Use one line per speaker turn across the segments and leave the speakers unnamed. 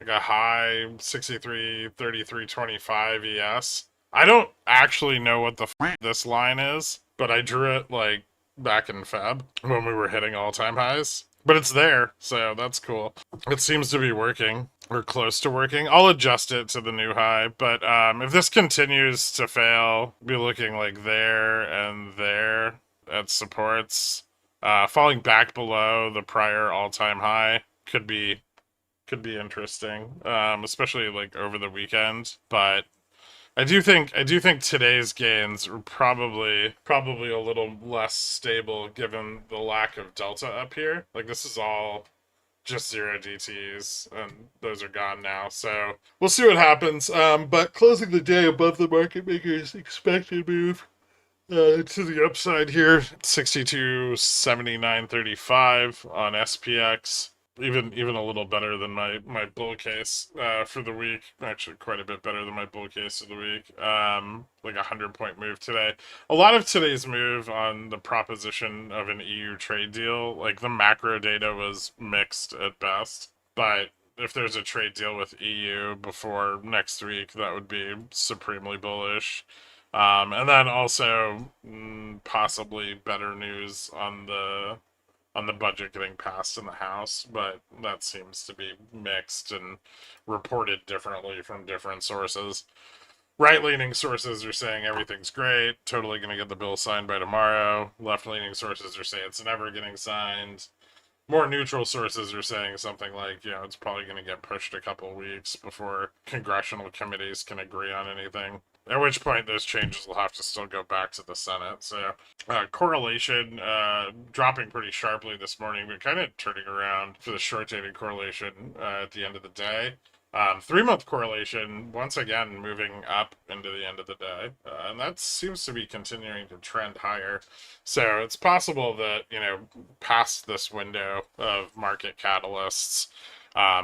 like a high 63.33.25 ES. I don't actually know what the this line is, but I drew it like back in Feb when we were hitting all-time highs. But it's there, so that's cool. It seems to be working, or close to working. I'll adjust it to the new high, but if this continues to fail, be looking like there and there at supports. Falling back below the prior all-time high could be interesting, especially like over the weekend. But I do think today's gains are probably a little less stable given the lack of delta up here. Like this is all just zero DTs, and those are gone now. So we'll see what happens. But closing the day above the market maker's expected move. To the upside here, 62.7935 on SPX. Even a little better than my bull case for the week. Actually, quite a bit better than my bull case of the week. Like a 100-point move today. A lot of today's move on the proposition of an EU trade deal, like the macro data was mixed at best. But if there's a trade deal with EU before next week, that would be supremely bullish. And then also possibly better news on the budget getting passed in the House, but that seems to be mixed and reported differently from different sources. Right-leaning sources are saying everything's great, totally going to get the bill signed by tomorrow. Left-leaning sources are saying it's never getting signed. More neutral sources are saying something like, it's probably going to get pushed a couple weeks before congressional committees can agree on anything. At which point, those changes will have to still go back to the Senate. So, correlation dropping pretty sharply this morning, but kind of turning around for the short-dated correlation at the end of the day. 3-month correlation, once again, moving up into the end of the day. And that seems to be continuing to trend higher. So it's possible that, past this window of market catalysts,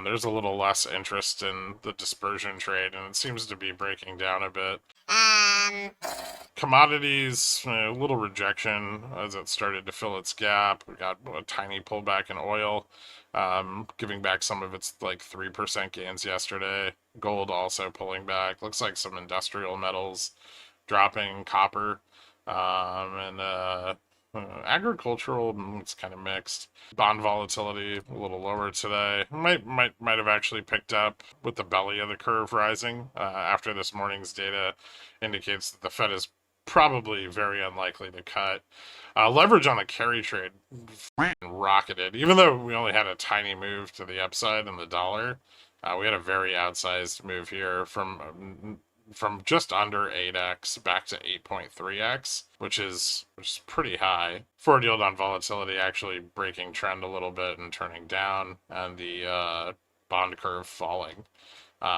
there's a little less interest in the dispersion trade, and it seems to be breaking down a bit. Commodities, a little rejection as it started to fill its gap. We got a tiny pullback in oil, giving back some of its like 3% gains yesterday. Gold also pulling back. Looks like some industrial metals dropping, copper, and agricultural, it's kind of mixed. Bond volatility a little lower today. Might have actually picked up with the belly of the curve rising after this morning's data indicates that the Fed is probably very unlikely to cut. Leverage on the carry trade rocketed, even though we only had a tiny move to the upside in the dollar. We had a very outsized move here from just under 8x back to 8.3x, which is pretty high. Forward yield on volatility actually breaking trend a little bit and turning down, and the bond curve falling,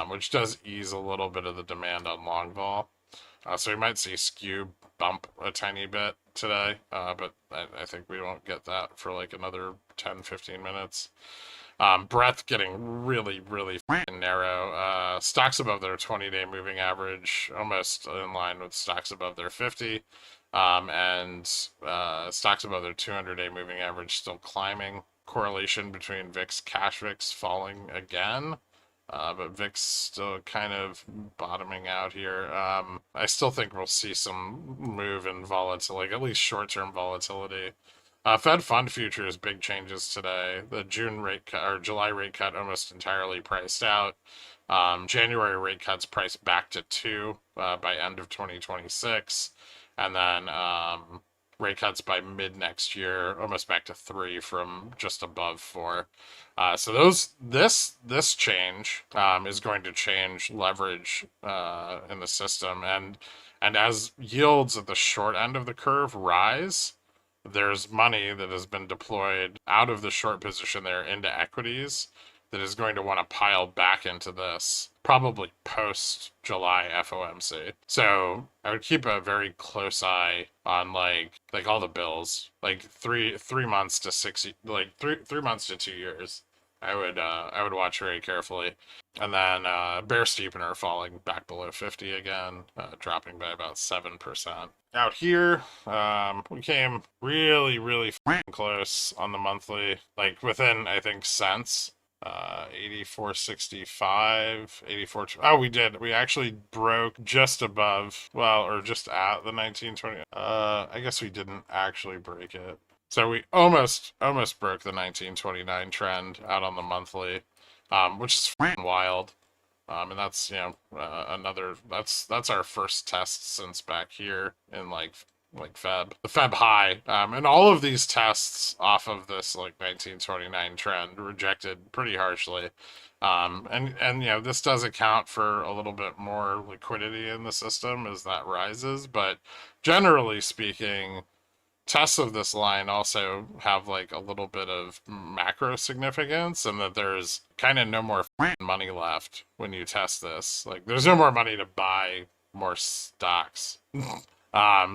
which does ease a little bit of the demand on long vol. So we might see skew bump a tiny bit today, but I think we won't get that for like another 10-15 minutes. Breadth getting really, really narrow. Stocks above their 20-day moving average, almost in line with stocks above their 50. And stocks above their 200-day moving average still climbing. Correlation between VIX, cash VIX falling again. But VIX still kind of bottoming out here. I still think we'll see some move in volatility, like at least short-term volatility. Fed fund futures, big changes today. The June rate cut or July rate cut almost entirely priced out. January rate cuts priced back to 2 by end of 2026, and then rate cuts by mid next year, almost back to 3 from just above 4. So this change is going to change leverage in the system, and as yields at the short end of the curve rise, there's money that has been deployed out of the short position there into equities that is going to want to pile back into this, probably post July FOMC. So I would keep a very close eye on like all the bills, like three months to 60, like three months to 2 years. I would watch very carefully. And then bear steepener falling back below 50 again, dropping by about 7%. Out here, we came really, really close on the monthly, like within, I think, cents 84.65, 84. Oh, we did. We actually broke just above, well, or just at the 1920. I guess we didn't actually break it. So we almost broke the 1929 trend out on the monthly, which is wild. And that's another that's our first test since back here in like Feb, the Feb high, and all of these tests off of this like 1929 trend rejected pretty harshly, and this does account for a little bit more liquidity in the system as that rises, but generally speaking, tests of this line also have like a little bit of macro significance, and that there's kind of no more money left when you test this. Like, there's no more money to buy more stocks.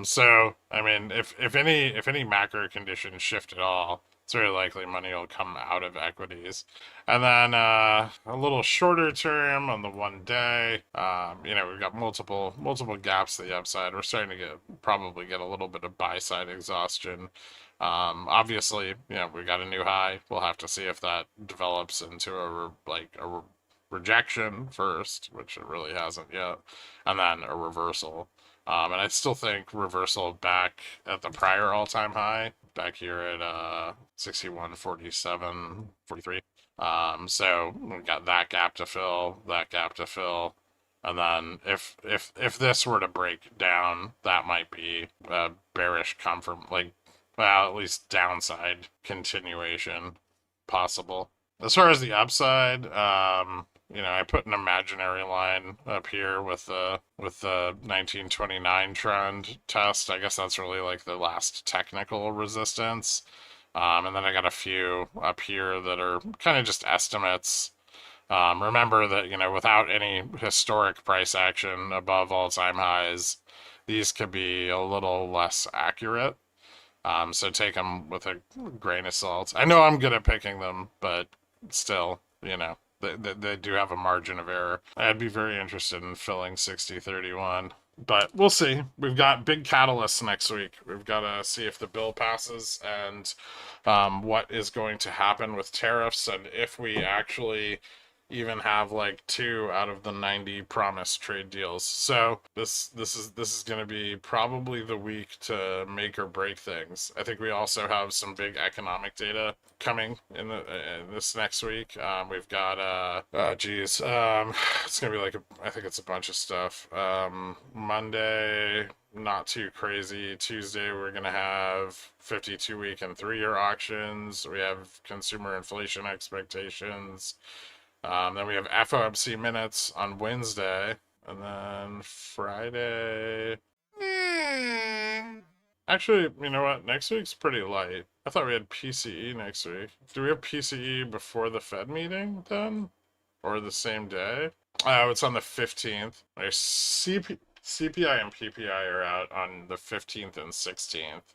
So I mean, if any macro conditions shift at all, it's very likely money will come out of equities. And then a little shorter term on the 1 day, we've got multiple gaps to the upside. We're starting to probably get a little bit of buy side exhaustion. Obviously, we got a new high. We'll have to see if that develops into a rejection first, which it really hasn't yet, and then a reversal. And I still think reversal back at the prior all-time high, back here at 61.47.43. So we've got that gap to fill, and then if this were to break down, that might be a bearish well, at least downside continuation possible. As far as the upside, I put an imaginary line up here with the 1929 trend test. I guess that's really like the last technical resistance. And then I got a few up here that are kind of just estimates. Remember that, without any historic price action above all-time highs, these could be a little less accurate. So take them with a grain of salt. I know I'm good at picking them, but still, they do have a margin of error. I'd be very interested in filling 60.31. But we'll see. We've got big catalysts next week. We've got to see if the bill passes and what is going to happen with tariffs, and if we actually even have like 2 out of the 90 promised trade deals. So this is going to be probably the week to make or break things. I think we also have some big economic data coming in this next week. We've got it's gonna be like I think it's a bunch of stuff. Monday, not too crazy. Tuesday, we're gonna have 52-week and 3-year auctions. We have consumer inflation expectations. Then we have FOMC minutes on Wednesday, and then Friday. Actually, you know what? Next week's pretty light. I thought we had PCE next week. Do we have PCE before the Fed meeting then? Or the same day? Oh, it's on the 15th. Our CPI and PPI are out on the 15th and 16th.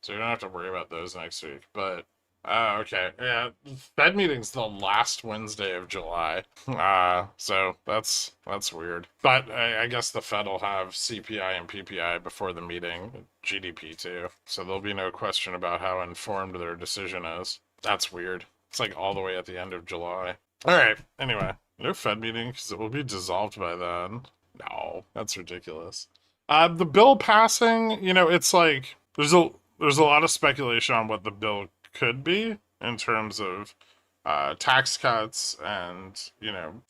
So we don't have to worry about those next week. But, okay. Yeah, Fed meeting's the last Wednesday of July. So that's weird. But I guess the Fed will have CPI and PPI before the meeting, GDP too. So there'll be no question about how informed their decision is. That's weird. It's like all the way at the end of July. All right. Anyway, no Fed meeting because it will be dissolved by then. No, that's ridiculous. The bill passing, it's like there's a lot of speculation on what the bill could be in terms of tax cuts and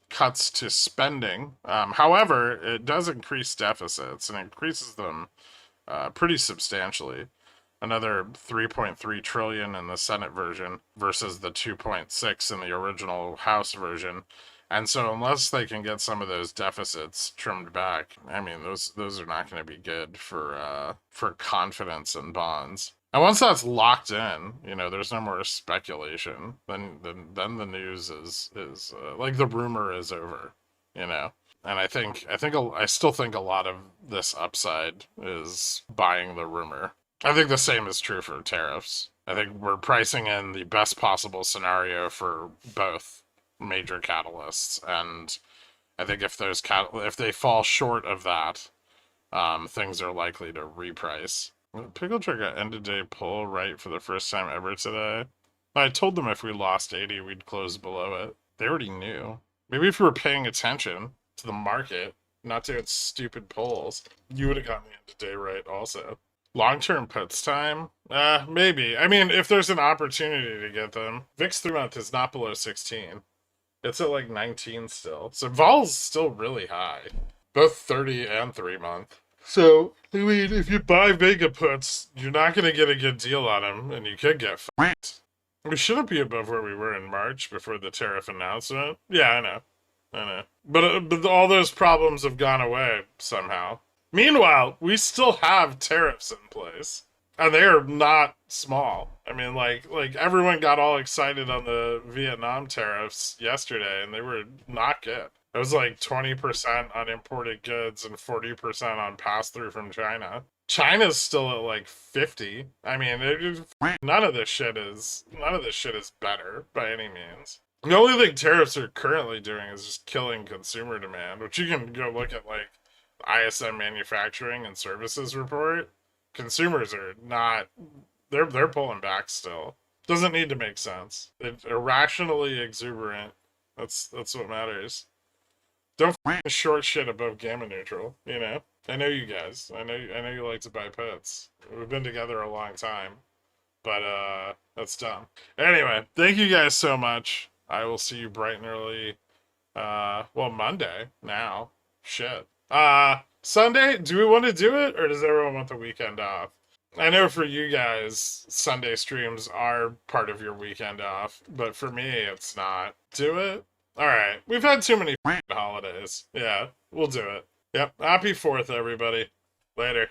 cuts to spending. However, it does increase deficits and increases them pretty substantially. Another 3.3 trillion in the Senate version versus the 2.6 in the original House version. And so unless they can get some of those deficits trimmed back, I mean, those are not going to be good for confidence in bonds. And once that's locked in, there's no more speculation. Then the news is like the rumor is over, And I still think a lot of this upside is buying the rumor. I think the same is true for tariffs. I think we're pricing in the best possible scenario for both major catalysts, and I think if they fall short of that, things are likely to reprice. Pickle Trick got end of day pull right for the first time ever today. I told them if we lost 80, we'd close below it. They already knew. Maybe if you were paying attention to the market, not to its stupid polls, you would have gotten the end of day right also. Long-term puts time? Maybe. I mean, if there's an opportunity to get them. VIX 3-month is not below 16. It's at like 19 still. So vol's still really high. Both 30 and 3-month. So, I mean, if you buy Vega puts, you're not going to get a good deal on them, and you could get fucked. We shouldn't be above where we were in March before the tariff announcement. Yeah, I know. I know. But all those problems have gone away somehow. Meanwhile, we still have tariffs in place. And they are not small. I mean, like everyone got all excited on the Vietnam tariffs yesterday, and they were not good. It was like 20% on imported goods and 40% on pass-through from China. China's still at like 50. I mean, none of this shit is better by any means. The only thing tariffs are currently doing is just killing consumer demand, which you can go look at like the ISM manufacturing and services report. Consumers are not, they're pulling back still. Doesn't need to make sense. It's irrationally exuberant. That's what matters. Don't short shit above gamma neutral, you know? I know you guys. I know you like to buy puts. We've been together a long time. But that's dumb. Anyway, thank you guys so much. I will see you bright and early well, Monday now. Shit. Sunday, do we want to do it, or does everyone want the weekend off? I know for you guys, Sunday streams are part of your weekend off, but for me, it's not. Do it? Alright, we've had too many holidays. Yeah, we'll do it. Yep, happy 4th, everybody. Later.